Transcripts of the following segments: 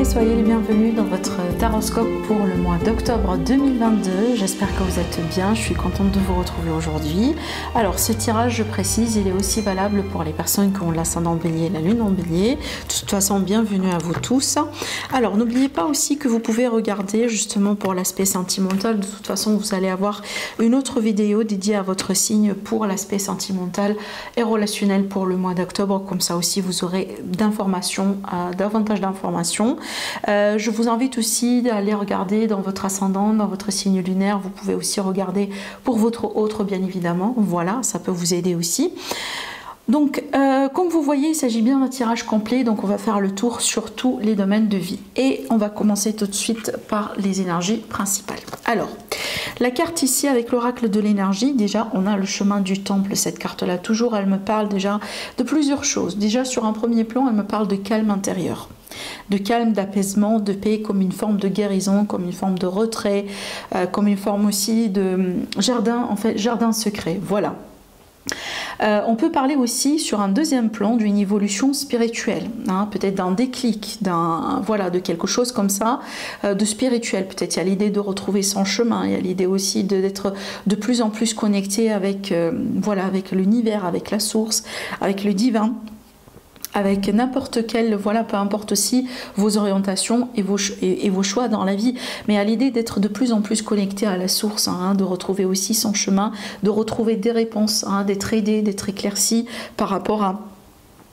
Soyez les bienvenus dans votre taroscope pour le mois d'octobre 2022. J'espère que vous êtes bien, je suis contente de vous retrouver aujourd'hui. Alors ce tirage, je précise, il est aussi valable pour les personnes qui ont l'ascendant bélier et la lune en bélier. De toute façon, bienvenue à vous tous. Alors n'oubliez pas aussi que vous pouvez regarder justement pour l'aspect sentimental. De toute façon, vous allez avoir une autre vidéo dédiée à votre signe pour l'aspect sentimental et relationnel pour le mois d'octobre. Comme ça aussi, vous aurez d'informations, davantage d'informations. Je vous invite aussi à aller regarder dans votre ascendant, dans votre signe lunaire. Vous pouvez aussi regarder pour votre autre, bien évidemment. Voilà, ça peut vous aider aussi. Donc, comme vous voyez, il s'agit bien d'un tirage complet. Donc, on va faire le tour sur tous les domaines de vie. Et on va commencer tout de suite par les énergies principales. Alors, la carte ici avec l'oracle de l'énergie, déjà, on a le chemin du temple. Cette carte-là, toujours, elle me parle déjà de plusieurs choses. Déjà, sur un premier plan, elle me parle de calme intérieur. De calme, d'apaisement, de paix, comme une forme de guérison, comme une forme de retrait, comme une forme aussi de jardin, en fait, jardin secret, voilà. On peut parler aussi sur un deuxième plan d'une évolution spirituelle, hein, peut-être d'un déclic, voilà, de quelque chose comme ça, de spirituel. Peut-être il y a l'idée de retrouver son chemin, il y a l'idée aussi d'être de plus en plus connecté avec, voilà, avec l'univers, avec la source, avec le divin. Avec n'importe quel, voilà, peu importe aussi vos orientations et vos choix dans la vie, mais à l'idée d'être de plus en plus connecté à la source, hein, de retrouver aussi son chemin, de retrouver des réponses, hein, d'être aidé, d'être éclairci par rapport à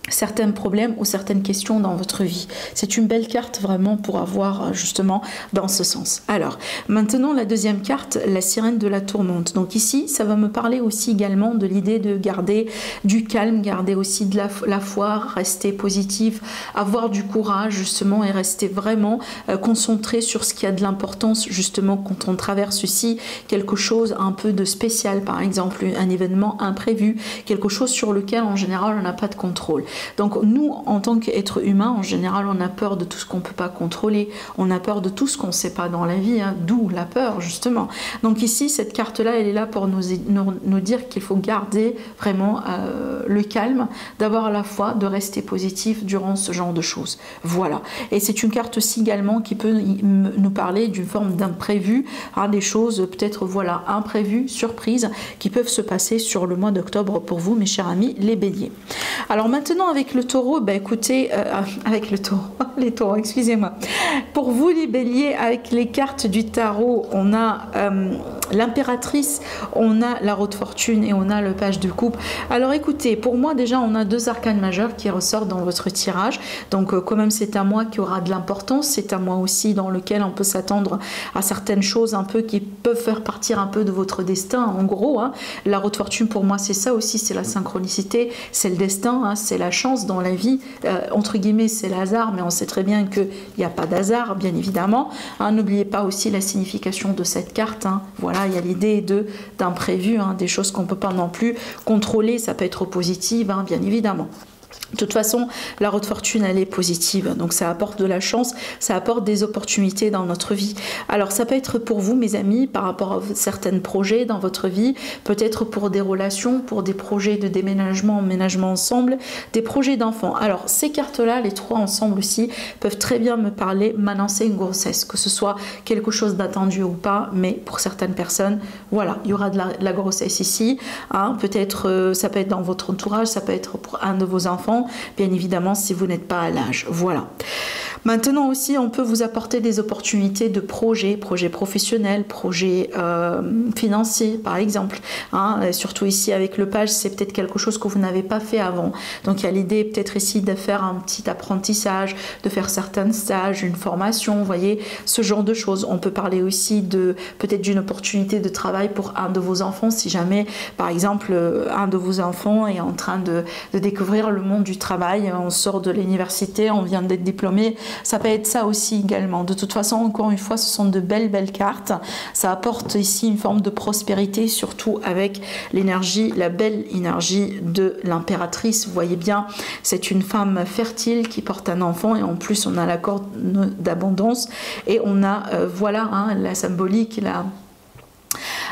certains problèmes ou certaines questions dans votre vie. C'est une belle carte vraiment pour avoir justement dans ce sens. Alors, maintenant la deuxième carte, la sirène de la tourmente. Donc ici, ça va me parler aussi également de l'idée de garder du calme, garder aussi de la foi, rester positif, avoir du courage justement et rester vraiment concentré sur ce qui a de l'importance justement quand on traverse aussi quelque chose un peu de spécial, par exemple un événement imprévu, quelque chose sur lequel en général on n'a pas de contrôle. Donc nous, en tant qu'être humain, en général, on a peur de tout ce qu'on ne peut pas contrôler, on a peur de tout ce qu'on ne sait pas dans la vie, hein, d'où la peur, justement. Donc ici, cette carte-là, elle est là pour nous dire qu'il faut garder vraiment le calme, d'avoir la foi, de rester positif durant ce genre de choses. Voilà. Et c'est une carte aussi également qui peut nous parler d'une forme d'imprévu, hein, des choses peut-être, voilà, imprévues, surprises, qui peuvent se passer sur le mois d'octobre pour vous, mes chers amis, les béliers. Alors maintenant, avec le taureau, ben écoutez, avec le taureau, les taureaux, excusez-moi. Pour vous les béliers, avec les cartes du tarot, on a l'impératrice, on a la roue de fortune et on a le page de coupe. Alors écoutez, pour moi déjà, on a deux arcanes majeurs qui ressortent dans votre tirage. Donc quand même c'est un mois qui aura de l'importance, c'est un mois aussi dans lequel on peut s'attendre à certaines choses un peu qui peuvent faire partir un peu de votre destin, en gros. Hein. La roue de fortune pour moi c'est ça aussi, c'est la synchronicité, c'est le destin, hein, c'est la chance dans la vie, entre guillemets c'est le hasard, mais on sait très bien qu'il n'y a pas d'hasard, bien évidemment. Hein, n'oubliez pas aussi la signification de cette carte, hein. Voilà, il y a l'idée d'imprévu, hein, des choses qu'on ne peut pas non plus contrôler, ça peut être positive, hein, bien évidemment. De toute façon, la roue de fortune, elle est positive, donc ça apporte de la chance, ça apporte des opportunités dans notre vie. Alors ça peut être pour vous, mes amis, par rapport à certains projets dans votre vie, peut-être pour des relations, pour des projets de déménagement, emménagement ensemble, des projets d'enfants. Alors ces cartes-là, les trois ensemble aussi, peuvent très bien me parler, m'annoncer une grossesse, que ce soit quelque chose d'attendu ou pas, mais pour certaines personnes, voilà, il y aura de la grossesse ici, hein, peut-être ça peut être dans votre entourage, ça peut être pour un de vos enfants, bien évidemment si vous n'êtes pas à l'âge. Voilà. Maintenant aussi, on peut vous apporter des opportunités de projets professionnels, projets financiers par exemple. Hein. Et surtout ici avec le page, c'est peut-être quelque chose que vous n'avez pas fait avant. Donc il y a l'idée peut-être ici de faire un petit apprentissage, de faire certains stages, une formation, vous voyez, ce genre de choses. On peut parler aussi de peut-être d'une opportunité de travail pour un de vos enfants, si jamais par exemple un de vos enfants est en train de découvrir le monde du travail, on sort de l'université, on vient d'être diplômé, ça peut être ça aussi également. De toute façon, encore une fois, ce sont de belles cartes. Ça apporte ici une forme de prospérité, surtout avec l'énergie, la belle énergie de l'impératrice. Vous voyez bien, c'est une femme fertile qui porte un enfant et en plus on a la corde d'abondance et on a voilà hein, la symbolique,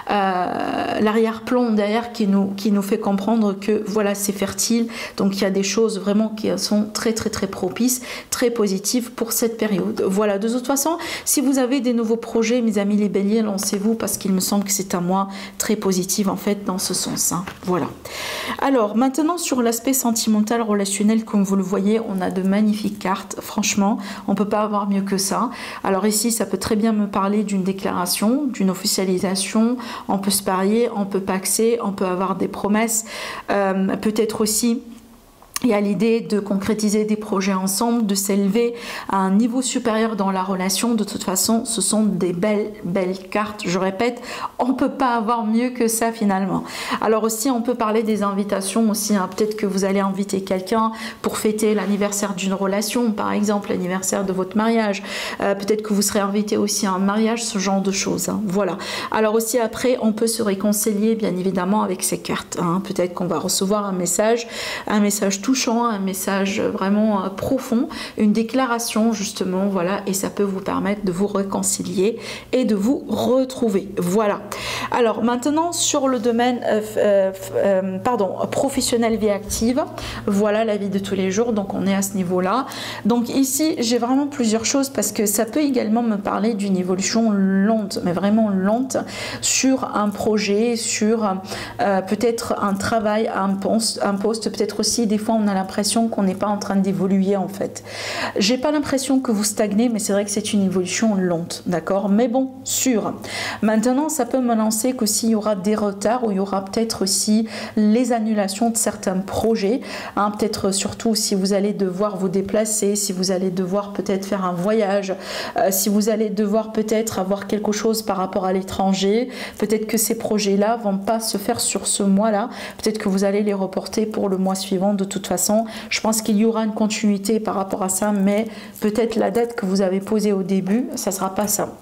l'arrière-plan derrière qui nous fait comprendre que voilà, c'est fertile, donc il y a des choses vraiment qui sont très propices, très positives pour cette période. Voilà, de toute façon, si vous avez des nouveaux projets, mes amis les béliers, lancez-vous parce qu'il me semble que c'est un mois très positif en fait dans ce sens, hein. Voilà. Alors maintenant sur l'aspect sentimental, relationnel, comme vous le voyez, on a de magnifiques cartes, franchement, on peut pas avoir mieux que ça. Alors ici, ça peut très bien me parler d'une déclaration, d'une officialisation. On peut se parier, on peut paxer, on peut avoir des promesses, peut-être aussi il y a l'idée de concrétiser des projets ensemble, de s'élever à un niveau supérieur dans la relation. De toute façon, ce sont des belles cartes. Je répète, on ne peut pas avoir mieux que ça finalement. Alors aussi, on peut parler des invitations aussi, hein. Peut-être que vous allez inviter quelqu'un pour fêter l'anniversaire d'une relation, par exemple l'anniversaire de votre mariage. Peut-être que vous serez invité aussi à un mariage, ce genre de choses, hein. Voilà. Alors aussi après, on peut se réconcilier bien évidemment avec ces cartes, hein. Peut-être qu'on va recevoir un message touchant, un message vraiment profond, une déclaration justement, voilà, et ça peut vous permettre de vous réconcilier et de vous retrouver. Voilà. Alors maintenant sur le domaine professionnel, vie active, voilà la vie de tous les jours, donc on est à ce niveau-là. Donc ici j'ai vraiment plusieurs choses parce que ça peut également me parler d'une évolution lente, mais vraiment lente, sur un projet, sur peut-être un travail, un poste, peut-être aussi des fois on a l'impression qu'on n'est pas en train d'évoluer en fait. J'ai pas l'impression que vous stagnez, mais c'est vrai que c'est une évolution lente, d'accord, mais bon, sûr. Maintenant, ça peut me lancer qu'aussi il y aura des retards ou il y aura peut-être aussi les annulations de certains projets, hein, peut-être surtout si vous allez devoir vous déplacer, si vous allez devoir peut-être faire un voyage, si vous allez devoir peut-être avoir quelque chose par rapport à l'étranger, peut-être que ces projets-là vont pas se faire sur ce mois-là, peut-être que vous allez les reporter pour le mois suivant. De toute façon, je pense qu'il y aura une continuité par rapport à ça, mais peut-être la date que vous avez posée au début, ça sera pas ça.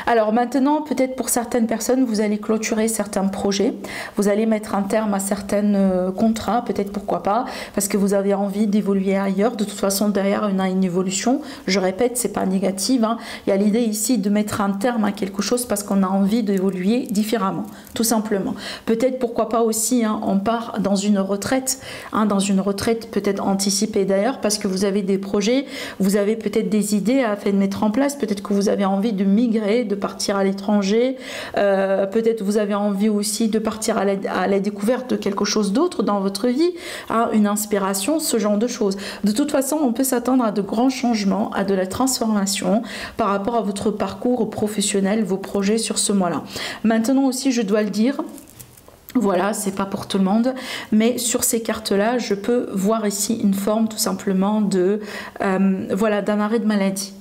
Alors maintenant, peut-être pour certaines personnes, vous allez clôturer certains projets, vous allez mettre un terme à certains contrats, peut-être pourquoi pas, parce que vous avez envie d'évoluer ailleurs. De toute façon, derrière, on a une évolution. Je répète, c'est pas négatif, hein. Il y a l'idée ici de mettre un terme à quelque chose parce qu'on a envie d'évoluer différemment, tout simplement. Peut-être pourquoi pas aussi, hein, on part dans une retraite, hein, dans une retraite peut-être anticipée d'ailleurs, parce que vous avez des projets, vous avez peut-être des idées à faire mettre en place, peut-être que vous avez envie de migrer, de partir à l'étranger, peut-être vous avez envie aussi de partir à la découverte de quelque chose d'autre dans votre vie, hein, une inspiration, ce genre de choses. De toute façon, on peut s'attendre à de grands changements, à de la transformation par rapport à votre parcours professionnel, vos projets sur ce mois-là. Maintenant aussi, je dois le dire, voilà, c'est pas pour tout le monde, mais sur ces cartes-là, je peux voir ici une forme tout simplement de, voilà, d'un arrêt de maladie.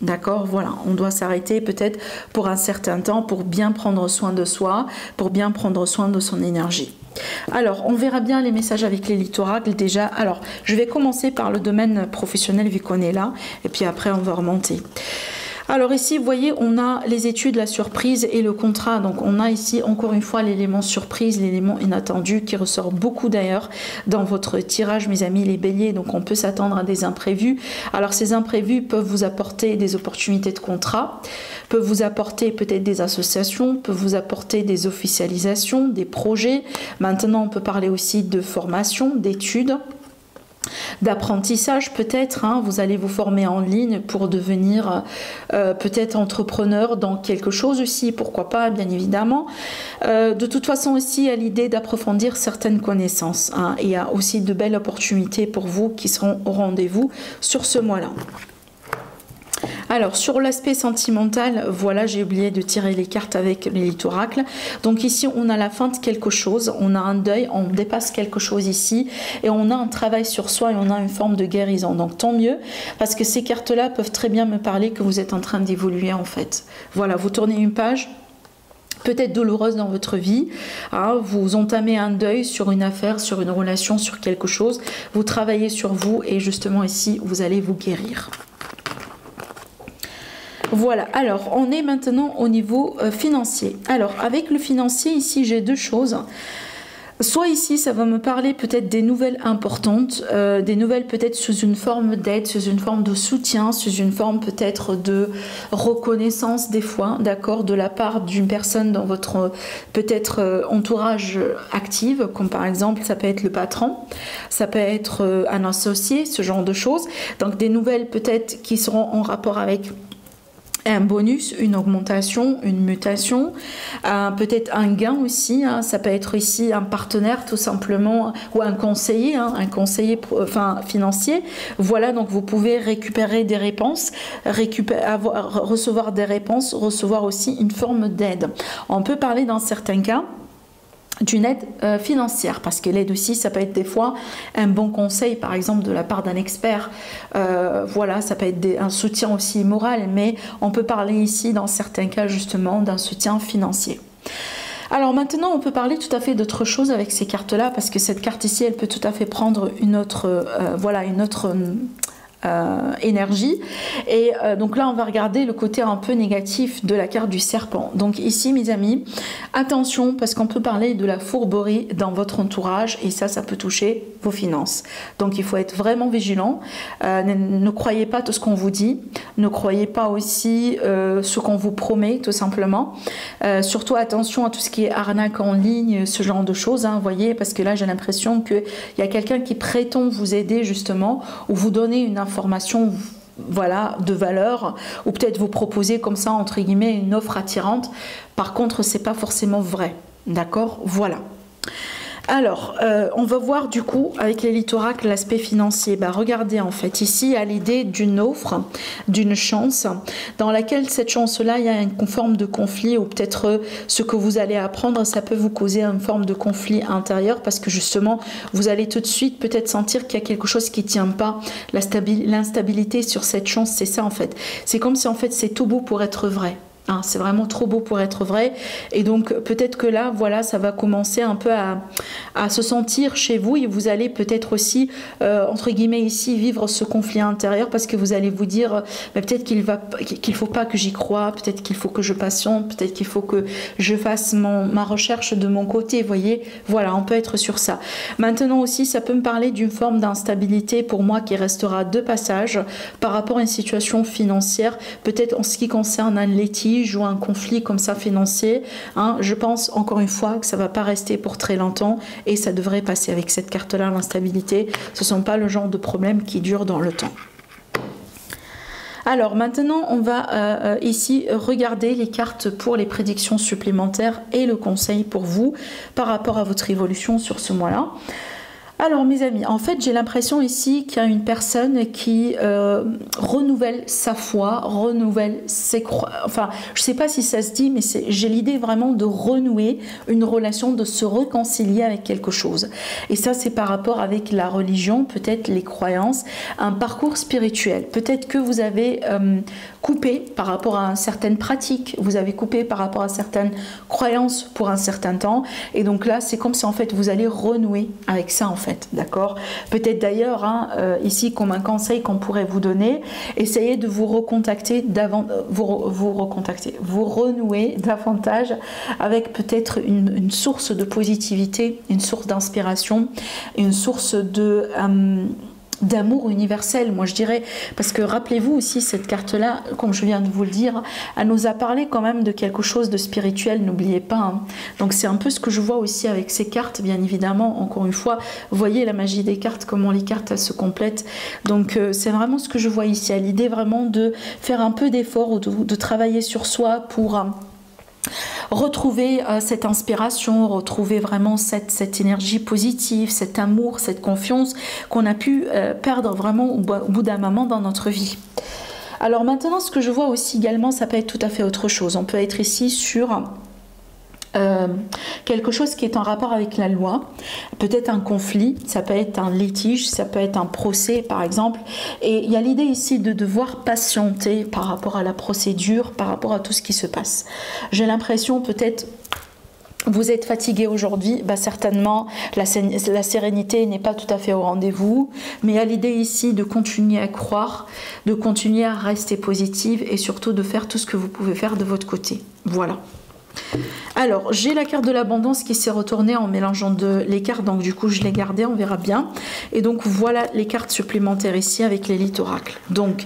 D'accord, voilà, on doit s'arrêter peut-être pour un certain temps pour bien prendre soin de soi, pour bien prendre soin de son énergie. Alors, on verra bien les messages avec les littoracles déjà. Alors, je vais commencer par le domaine professionnel vu qu'on est là, et puis après on va remonter. Alors ici, vous voyez, on a les études, la surprise et le contrat. Donc on a ici encore une fois l'élément surprise, l'élément inattendu qui ressort beaucoup d'ailleurs dans votre tirage, mes amis les béliers. Donc on peut s'attendre à des imprévus. Alors ces imprévus peuvent vous apporter des opportunités de contrat, peuvent vous apporter peut-être des associations, peuvent vous apporter des officialisations, des projets. Maintenant, on peut parler aussi de formation, d'études. d'apprentissage peut-être, hein, vous allez vous former en ligne pour devenir peut-être entrepreneur dans quelque chose aussi, pourquoi pas, bien évidemment. De toute façon aussi, il y a l'idée d'approfondir certaines connaissances, hein, et il y a aussi de belles opportunités pour vous qui seront au rendez-vous sur ce mois-là. Alors, sur l'aspect sentimental, voilà, j'ai oublié de tirer les cartes avec l'élite oracle. Donc ici, on a la fin de quelque chose, on a un deuil, on dépasse quelque chose ici, et on a un travail sur soi, et on a une forme de guérison. Donc tant mieux, parce que ces cartes-là peuvent très bien me parler que vous êtes en train d'évoluer en fait. Voilà, vous tournez une page peut-être douloureuse dans votre vie, hein, vous entamez un deuil sur une affaire, sur une relation, sur quelque chose, vous travaillez sur vous, et justement ici, vous allez vous guérir. Voilà, alors on est maintenant au niveau financier. Alors avec le financier ici j'ai deux choses. Soit ici ça va me parler peut-être des nouvelles importantes, des nouvelles peut-être sous une forme d'aide, sous une forme de soutien, sous une forme peut-être de reconnaissance des fois, d'accord, de la part d'une personne dans votre peut-être entourage actif, comme par exemple ça peut être le patron, ça peut être un associé, ce genre de choses. Donc des nouvelles peut-être qui seront en rapport avec un bonus, une augmentation, une mutation, peut-être un gain aussi, hein, ça peut être ici un partenaire tout simplement, ou un conseiller, hein, financier. Voilà, donc vous pouvez récupérer des réponses, recevoir des réponses, recevoir aussi une forme d'aide. On peut parler dans certains cas d'une aide financière, parce que l'aide aussi ça peut être des fois un bon conseil par exemple de la part d'un expert, voilà, ça peut être un soutien aussi moral, mais on peut parler ici dans certains cas justement d'un soutien financier. Alors maintenant on peut parler tout à fait d'autre chose avec ces cartes là, parce que cette carte ici elle peut tout à fait prendre une autre voilà, une autre énergie, et donc là on va regarder le côté un peu négatif de la carte du serpent. Donc ici mes amis, attention, parce qu'on peut parler de la fourberie dans votre entourage, et ça peut toucher vos finances, donc il faut être vraiment vigilant. Ne croyez pas tout ce qu'on vous dit, ne croyez pas aussi ce qu'on vous promet tout simplement, surtout attention à tout ce qui est arnaque en ligne, ce genre de choses, hein, voyez, parce que là j'ai l'impression qu'il y a quelqu'un qui prétend vous aider justement, ou vous donner une information, voilà, de valeur, ou peut-être vous proposer comme ça entre guillemets une offre attirante. Par contre c'est pas forcément vrai, d'accord, voilà. Alors, on va voir du coup avec l'élite oracle l'aspect financier. Bah, regardez, en fait, ici il y a l'idée d'une offre, d'une chance, dans laquelle cette chance-là, il y a une forme de conflit, ou peut-être ce que vous allez apprendre, ça peut vous causer une forme de conflit intérieur, parce que justement, vous allez tout de suite peut-être sentir qu'il y a quelque chose qui ne tient pas, l'instabilité sur cette chance, c'est ça en fait. C'est comme si en fait c'est tout beau pour être vrai. Hein, c'est vraiment trop beau pour être vrai, et donc peut-être que là voilà, ça va commencer un peu à se sentir chez vous, et vous allez peut-être aussi entre guillemets ici vivre ce conflit intérieur, parce que vous allez vous dire peut-être qu'il faut pas que j'y croie, peut-être qu'il faut que je patiente, peut-être qu'il faut que je fasse ma recherche de mon côté, voyez, voilà, on peut être sur ça. Maintenant aussi ça peut me parler d'une forme d'instabilité pour moi qui restera de passage par rapport à une situation financière, peut-être en ce qui concerne un litige ou un conflit comme ça financier, hein. Je pense encore une fois que ça va pas rester pour très longtemps, et ça devrait passer avec cette carte là, l'instabilité. Ce sont pas le genre de problème qui dure dans le temps. Alors maintenant on va ici regarder les cartes pour les prédictions supplémentaires et le conseil pour vous par rapport à votre évolution sur ce mois là. Alors mes amis, en fait j'ai l'impression ici qu'il y a une personne qui renouvelle sa foi, renouvelle ses croyances, enfin je sais pas si ça se dit, mais j'ai l'idée vraiment de renouer une relation, de se réconcilier avec quelque chose. Et ça c'est par rapport avec la religion, peut-être les croyances, un parcours spirituel. Peut-être que vous avez coupé par rapport à certaines pratiques, vous avez coupé par rapport à certaines croyances pour un certain temps, et donc là c'est comme si en fait vous allez renouer avec ça en fait. D'accord, peut-être d'ailleurs hein, ici comme un conseil qu'on pourrait vous donner, essayez de vous recontacter vous renouer davantage avec peut-être une source de positivité, une source d'inspiration, une source de d'amour universel, moi je dirais, parce que rappelez-vous aussi cette carte-là, comme je viens de vous le dire, elle nous a parlé quand même de quelque chose de spirituel, n'oubliez pas, hein. Donc c'est un peu ce que je vois aussi avec ces cartes, bien évidemment, encore une fois, vous voyez la magie des cartes, comment les cartes elles se complètent, donc c'est vraiment ce que je vois ici, à l'idée vraiment de faire un peu d'effort ou de travailler sur soi pour... retrouver cette inspiration, retrouver vraiment cette énergie positive, cet amour, cette confiance qu'on a pu perdre vraiment au bout d'un moment dans notre vie. Alors maintenant, ce que je vois aussi également, ça peut être tout à fait autre chose. On peut être ici sur... quelque chose qui est en rapport avec la loi, peut-être un conflit, ça peut être un litige, ça peut être un procès par exemple, et il y a l'idée ici de devoir patienter par rapport à la procédure, par rapport à tout ce qui se passe. J'ai l'impression peut-être vous êtes fatigué aujourd'hui, bah certainement la sérénité n'est pas tout à fait au rendez-vous, mais il y a l'idée ici de continuer à croire, de continuer à rester positive et surtout de faire tout ce que vous pouvez faire de votre côté. Voilà. Alors, j'ai la carte de l'abondance qui s'est retournée en mélangeant les cartes, donc du coup je l'ai gardée, on verra bien. Et donc voilà les cartes supplémentaires ici avec l'élite oracle. Donc,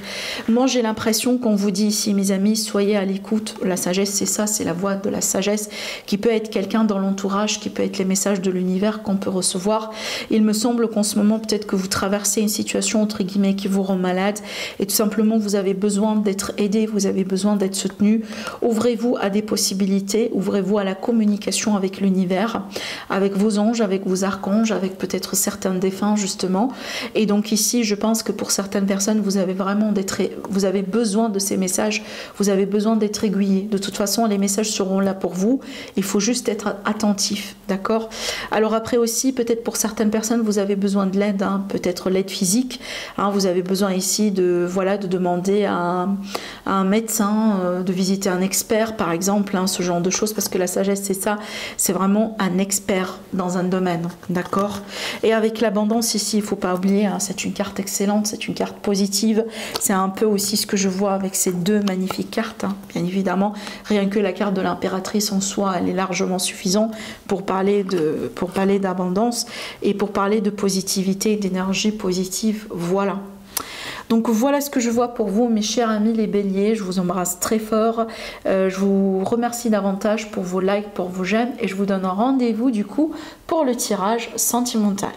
moi j'ai l'impression qu'on vous dit ici, mes amis, soyez à l'écoute. La sagesse, c'est ça, c'est la voix de la sagesse, qui peut être quelqu'un dans l'entourage, qui peut être les messages de l'univers qu'on peut recevoir. Il me semble qu'en ce moment, peut-être que vous traversez une situation, entre guillemets, qui vous rend malade, et tout simplement vous avez besoin d'être aidé, vous avez besoin d'être soutenu. Ouvrez-vous à des possibilités, ouvrez-vous à la communication avec l'univers, avec vos anges, avec vos archanges, avec peut-être certains défunts justement. Et donc ici, je pense que pour certaines personnes, vous avez besoin de ces messages, vous avez besoin d'être aiguillé. De toute façon, les messages seront là pour vous. Il faut juste être attentif, d'accord? Alors après aussi, peut-être pour certaines personnes, vous avez besoin de l'aide, hein, peut-être l'aide physique. Hein, vous avez besoin ici de demander à un médecin, de visiter un expert par exemple, hein, ce genre de choses, parce que la sagesse c'est ça, c'est vraiment un expert dans un domaine, d'accord? Et avec l'abondance ici, il ne faut pas oublier, hein, c'est une carte excellente, c'est une carte positive, c'est un peu aussi ce que je vois avec ces deux magnifiques cartes, hein, bien évidemment, rien que la carte de l'impératrice en soi, elle est largement suffisante pour parler d'abondance et pour parler de positivité, d'énergie positive, voilà. Donc voilà ce que je vois pour vous, mes chers amis les béliers. Je vous embrasse très fort. Je vous remercie davantage pour vos likes, pour vos j'aime. Et je vous donne rendez-vous du coup pour le tirage sentimental.